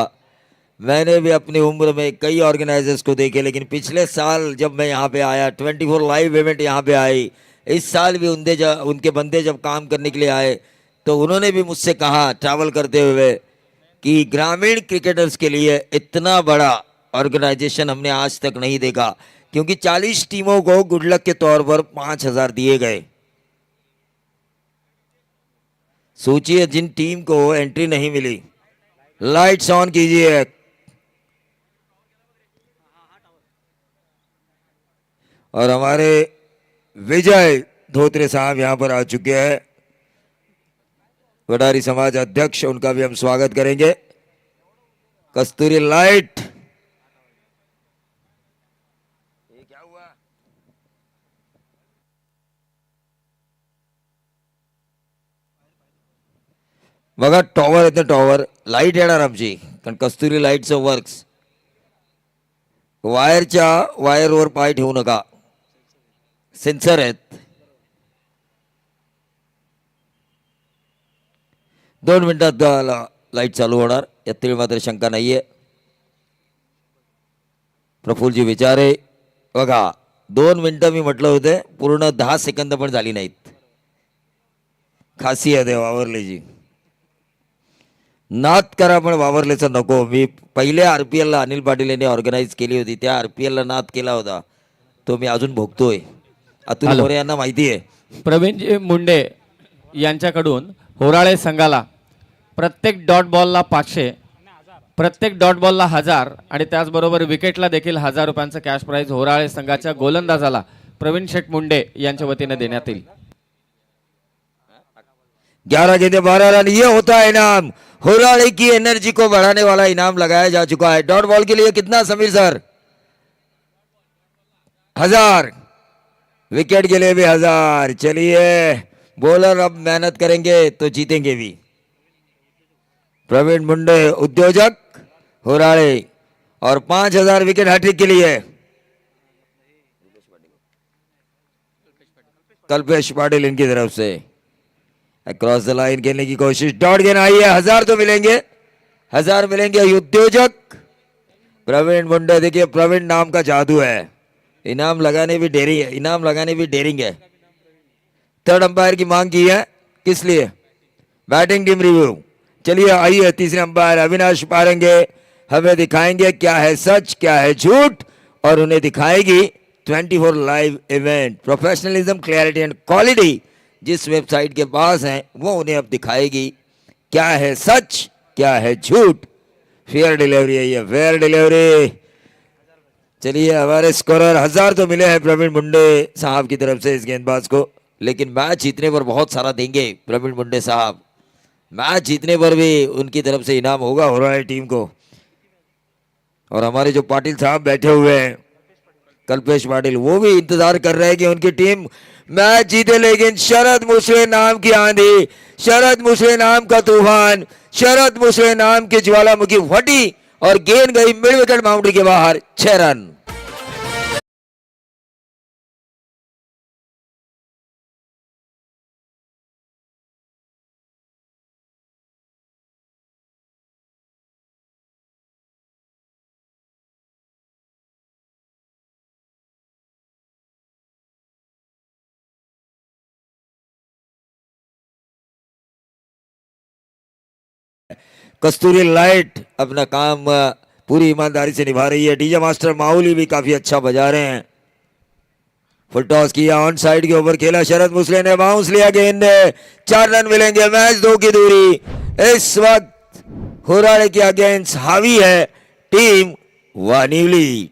मैंने भी अपनी उम्र में कई ऑर्गेनाइजर्स को देखे, लेकिन पिछले साल जब मैं यहाँ पे आया, 24 लाइव इवेंट यहाँ पे आई, इस साल भी उनके बंदे जब काम करने के लिए आए तो उन्होंने भी मुझसे कहा ट्रैवल करते हुए कि ग्रामीण क्रिकेटर्स के लिए इतना बड़ा ऑर्गेनाइजेशन हमने आज तक नहीं देखा, क्योंकि 40 टीमों को गुड लक के तौर पर 5,000 दिए गए। सोचिए जिन टीम को एंट्री नहीं मिली। लाइट्स ऑन कीजिए। और हमारे विजय धोत्रे साहब यहां पर आ चुके हैं, वडारी समाज अध्यक्ष, उनका भी हम स्वागत करेंगे। कस्तूरी लाइट, ये क्या हुआ? बघा टॉवर येते, टॉवर लाईट येणार आमची, कारण कस्तुरी लाईटचं वर्क्स। वायरच्या वायरवर पाय ठेवू नका, सेन्सर आहेत। 2 मिनिटात लाईट चालू होणार, यात मात्र शंका नाहीये। प्रफुल्लजी विचारे, बघा 2 मिनिटं मी म्हटलं होते, पूर्ण 10 सेकंद पण झाली नाहीत। खासियत आहे वावरलेजी, नाद करा पण वावरलेचं नको। मी पहिल्या RPL ला अनिल पाटील यांनी ऑर्गनाईज केली होती, त्या RPL ला नाद केला होता, तो मी अजून भोगतोय। अतुल मोरे यांना माहिती आहे। प्रवीणजी मुंडे यांच्याकडून होराळे संघाला प्रत्येक डॉट बॉलला 500, प्रत्येक डॉट बॉलला 1000 आणि त्याचबरोबर विकेटला देखील 1000 रुपयांचं कॅश प्राइज होराळे संघाच्या गोलंदाजाला प्रवीण शेठ मुंडे यांच्या वतीने देण्यात येईल। 11 गेंदे 12 रन, ये होता है इनाम। होराळे की एनर्जी को बढ़ाने वाला इनाम लगाया जा चुका है। डॉट बॉल के लिए कितना समीर सर? 1000। विकेट के लिए भी 1000। चलिए बॉलर अब मेहनत करेंगे तो जीतेंगे भी। प्रवीण मुंडे उद्योजक होराळे, और 5000 विकेट हैट्रिक के लिए। कल्पेश पाटिल इनकी तरफ से क्रॉस द लाइन खेलने की कोशिश, डॉट गेंद आई है, 1000 तो मिलेंगे, 1000 मिलेंगे। उद्योजक प्रवीण मुंडे, देखिए प्रवीण नाम का जादू है, इनाम लगाने भी डेरिंग है, इनाम लगाने भी डेरिंग है। थर्ड अंपायर की मांग की है, किस लिए? Batting team review. चलिए आइए, तीसरे अंपायर अविनाश पारेंगे, हमें दिखाएंगे क्या है सच क्या है झूठ, और उन्हें दिखाएगी 24 live event. Professionalism, clarity end quality जिस वेबसाइट के पास है वो उन्हें अब दिखाएगी क्या है सच क्या है झूठ। फेयर डिलीवरी है ये, फेयर डिलीवरी। चलिए हमारे स्कोरर 1000 तो मिले हैं प्रवीण मुंडे साहब की तरफ से इस गेंदबाज को, लेकिन मैच जीतने पर बहुत सारा देंगे प्रवीण मुंडे साहब, मैच जीतने पर भी उनकी तरफ से इनाम होगा हो रहा है टीम को। और हमारे जो पाटिल साहब बैठे हुए हैं, कल्पेश पाटिल, वो भी इंतजार कर रहे हैं कि उनकी टीम मैच जीते, लेकिन शरद मुश्रे नाम की आंधी, शरद मुश्रे नाम का तूफान, शरद मुश्रे नाम की ज्वालामुखी फटी और गेंद गई मिड विकेट बाउंड्री के बाहर, 6 रन। कस्तूरी लाइट अपना काम पूरी ईमानदारी से निभा रही है, डीजे मास्टर माहौली भी काफी अच्छा बजा रहे हैं। फुल टॉस किया, ऑन साइड के ऊपर खेला, शरद मुस्लिम ने बाउंस लिया, गेंद 4 रन मिलेंगे, मैच 2 की दूरी। इस वक्त हुराड़े के अगेंस्ट हावी है टीम वानिवली।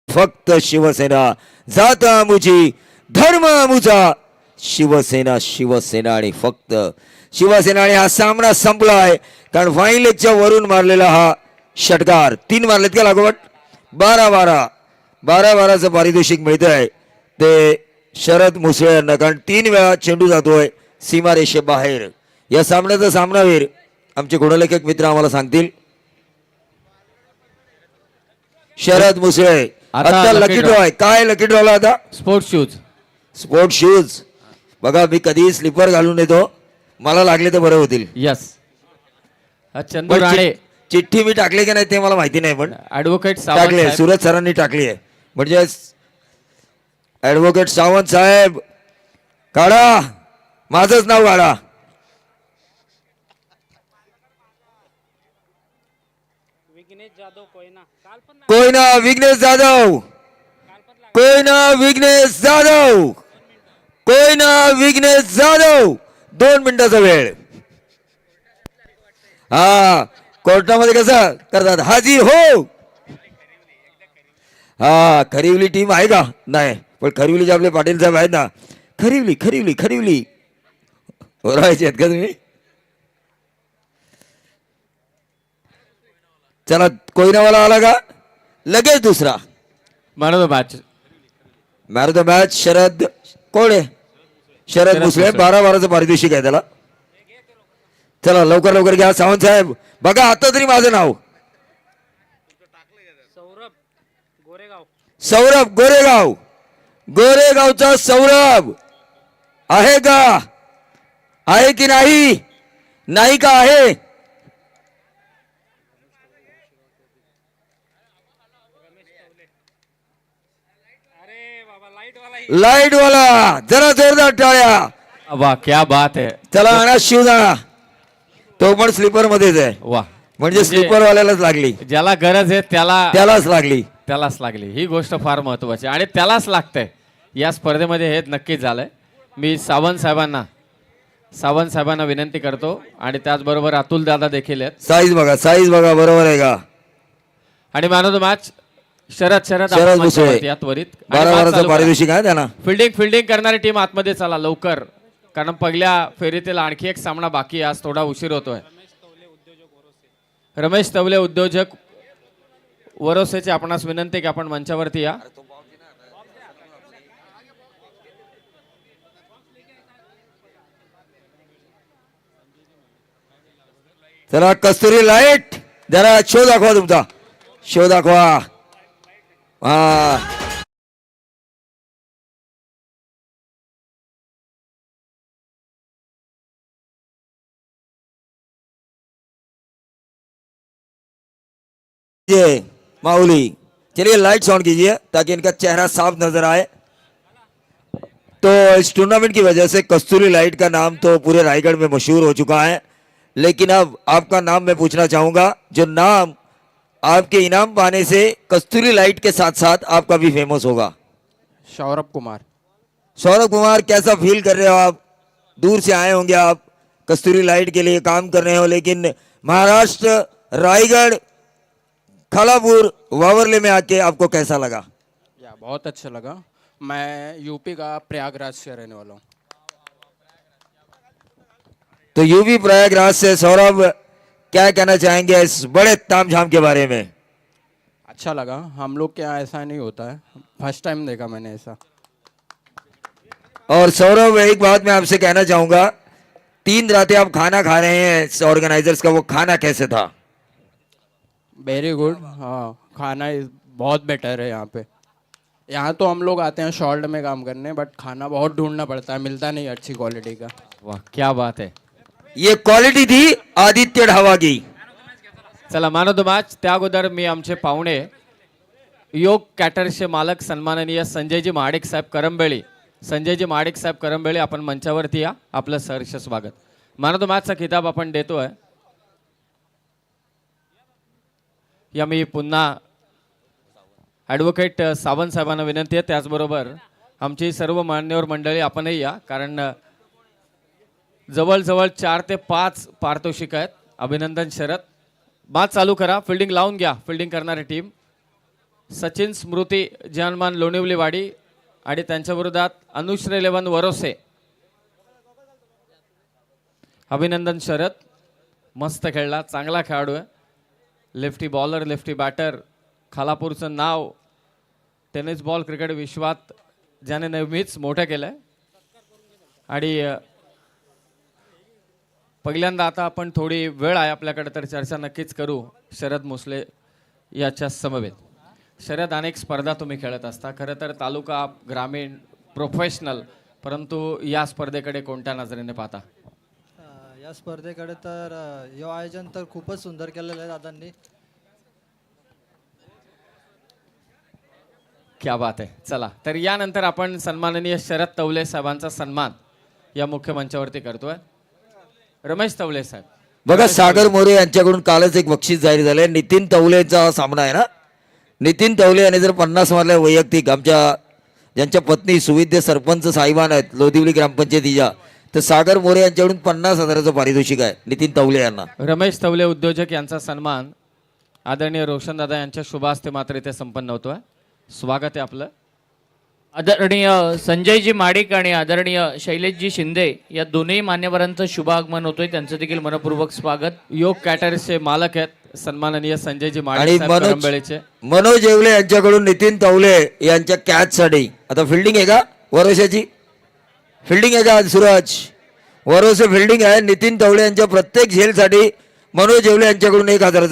फक्त शिवसेना जात आमुची, धर्म आमुचा, शिवसेना शिवसेना आणि फक्त शिवसेना। आणि हा सामना संपलाय, कारण फाईन लेगच्या वरून मारलेला हा षटकार, 3 मारलेत का लागोपाठ, 12-12चं पारितोषिक मिळत आहे ते शरद मुसळे यांना, कारण 3 वेळा चेंडू जातोय सीमारेषे बाहेर। या सामन्याचा सामनावीर आमचे गुणलेखक मित्र आम्हाला सांगतील। शरद मुसळे आता लकी ड्रॉ आहे, काय लकी ड्रॉला आता? Sports shoes. Sport shoes. बघा मी कधी स्लीपर घालून येतो, मला लागले तर बरे होतील। यस. चंदू पण राणे, चिठ्ठी मी टाकली की नाही ते मला माहिती नाही, पण ऍडव्होकेट टाकली आहे, सावंत सूरज सरांनी टाकली आहे। म्हणजे ऍडव्होकेट सावंत साहेब काढा, माझंच नाव काढा। कोयना विघ्नेश जाधव, कोयना विघ्नेश जाधव, कोयना विघ्नेश जाधव, 2 मिनिटाचा वेळ। हा कोर्टामध्ये कसं करतात, हाजीर हो। हा खरिवली टीम आहे का? नाही, पण खरिवलीचे आपले पाटील साहेब आहेत ना, खरिवली खरिवली खरिवली ओरवायचे आहेत का तुम्ही? चला कोयनावाला आला का, लगेच दुसरा man of the match. Man of the match Sharad, कोण आहे? शरद मुसळे, 12-12चं पारितोषिक आहे त्याला। चला लवकर लवकर घ्या सावंत साहेब, बघा आता तरी माझं नाव सौरभ गोरेगाव, गोरेगावचा सौरभ आहे का? आहे की नाही? नाही का आहे? लाईट वाला, जरा जोरदार टाळ्या। वाह क्या बात है. चला आणा शिवदाणा, तो पण स्लीपर मध्येच आहे, वाह, म्हणजे स्लीपर वाल्यालाच लागली, ज्याला गरज आहे त्यालाच लागली, त्यालाच लागली. ही गोष्ट फार महत्वाची आणि त्यालाच लागतंय या स्पर्धेमध्ये, हे नक्कीच झालंय. मी सावंत साहेबांना विनंती करतो आणि त्याचबरोबर अतुल दादा देखील आहेत. साईज बघा बरोबर आहे का? आणि man of the match Sharad Musale, या त्वरित 12-12चं पारितोषिक आहे त्यांना। फिल्डिंग करणारी टीम आतमध्ये चला लवकर. कारण पहिल्या फेरीतील आणखी एक सामना बाकी आहे, आज थोडा उशीर होतोय. रमेश तवले उद्योजक वरोसेचे आपणास विनंती की आपण मंचावरती या. चला कस्तुरी लाईट, जरा शो दाखवा, तुमचा शो दाखवा. हा ये माऊली, चलिए लाइट्स ऑन कीजिए ताकि इनका चेहरा साफ नजर आए. तो इस टूर्नामेंट की वजह से कस्तूरी लाइट का नाम तो पूरे रायगढ़ में मशहूर हो चुका है, लेकिन अब आपका नाम मैं पूछना चाहूंगा, जो नाम आपके इनाम पाने से कस्तूरी लाइट के साथ साथ आपका भी फेमस होगा. सौरभ कुमार. सौरभ कुमार, कैसा फील कर रहे हो आप? दूर से आए होंगे आप, कस्तूरी लाइट के लिए काम कर रहे हो, लेकिन महाराष्ट्र रायगढ़ खालापुर वावरले में आके आपको कैसा लगा? या बहुत अच्छा लगा. मैं यूपी का प्रयागराज से रहने वाला हूँ. तो यूपी प्रयागराज से सौरभ, क्या कहना चाहेंगे इस बड़े तामझाम के बारे में? अच्छा लगा. हम लोग के यहाँ ऐसा नहीं होता है, फर्स्ट टाइम देखा मैंने ऐसा. और सौरभ, एक बात मैं आपसे कहना चाहूंगा, 3 रातें आप खाना खा रहे हैं ऑर्गेनाइजर्स का, वो खाना कैसे था? Very good. हाँ, खाना बहुत बेटर है यहाँ पे. यहाँ तो हम लोग आते हैं शॉर्ट में काम करने, बट खाना बहुत ढूंढना पड़ता है, मिलता नहीं अच्छी क्वालिटी का. वाह, क्या बात आहे. ये क्वालिटी थी आदित्य ढावा की. चला मॅन ऑफ द मॅच. त्या अगोदर मी आमचे पाहुणे योग कॅटर्सचे मालक सन्माननीय संजयजी महाडिक साहेब करंबेळी, संजयजी महाडिक साहेब करंबेळी, आपण मंचावरती या. आपलं सहर्ष स्वागत. मॅन ऑफ द मॅचचा किताब आपण देतोय. या मी पुन्हा ॲडव्होकेट सावंत साहेबांना विनंती आहे, त्याचबरोबर आमची सर्व मान्यवर मंडळी आपणही या, कारण जवळजवळ 4 ते 5 पारितोषिक आहेत. अभिनंदन शरद. बाद चालू करा, फिल्डिंग लावून घ्या. फिल्डिंग करणारी टीम सचिन स्मृती जानमान लोणिवलीवाडी आणि त्यांच्या विरोधात अनुश्री 11 वरोसे. अभिनंदन शरद, मस्त खेळला, चांगला खेळाडू आहे. लेफ्टी बॉलर, लेफ्टी बॅटर, खालापूरचं नाव टेनिस बॉल क्रिकेट विश्वात ज्याने नेहमीच मोठं केलं आहे. आणि पहिल्यांदा आता आपण थोडी वेळ आहे आपल्याकडे, तर चर्चा नक्कीच करू शरद मुसले याच्या समवेत. शरद, अनेक स्पर्धा तुम्ही खेळत असता, खरं तर तालुका, ग्रामीण, प्रोफेशनल, परंतु या स्पर्धेकडे कोणत्या नजरेने पाहता? या स्पर्धेकडे तर हे आयोजन तर खूपच सुंदर केलेलं आहे दादांनी. क्या बात आहे. चला तर यानंतर आपण सन्माननीय शरद तवले साहेबांचा सन्मान या मुख्य मंचावरती करतोय. रमेश तवले साहेब. बघा, सागर मोरे यांच्याकडून कालच एक बक्षीस जाहीर झालंय. नितीन तवलेचा सामना आहे ना. नितीन तवले यांनी जर 50 मारले वैयक्तिक, आमच्या ज्यांच्या पत्नी सुविद्य सरपंच साहेबान आहेत लोधिवली ग्रामपंचायतीच्या, तर सागर मोरे यांच्याकडून 50,000चं पारितोषिक आहे नितीन तवले यांना. रमेश तवले उद्योजक यांचा सन्मान आदरणीय रोशनदादा यांच्या शुभ हस्ते मात्र इथे संपन्न होतोय. स्वागत आहे आपलं. आदरणीय संजयजी माडिक आणि आदरणीय शैलेशजी शिंदे या दोन्ही मान्यवरांचं शुभ आगमन होतोय, त्यांचं देखील मनपूर्वक स्वागत. योग कॅटर्सचे मालक आहेत सन्माननीय संजयजी आणि माडिक साहेब करंबेळीचे. मनोज येवले यांच्याकडून नितीन तवले यांच्या कॅच साठी आता फिल्डिंग आहे का वरोशाची? फिल्डिंग आहे का सूरज? वरोसे फिल्डिंग आहे. नितीन तवले यांच्या प्रत्येक झेलसाठी मनोज येवले यांच्याकडून 1,000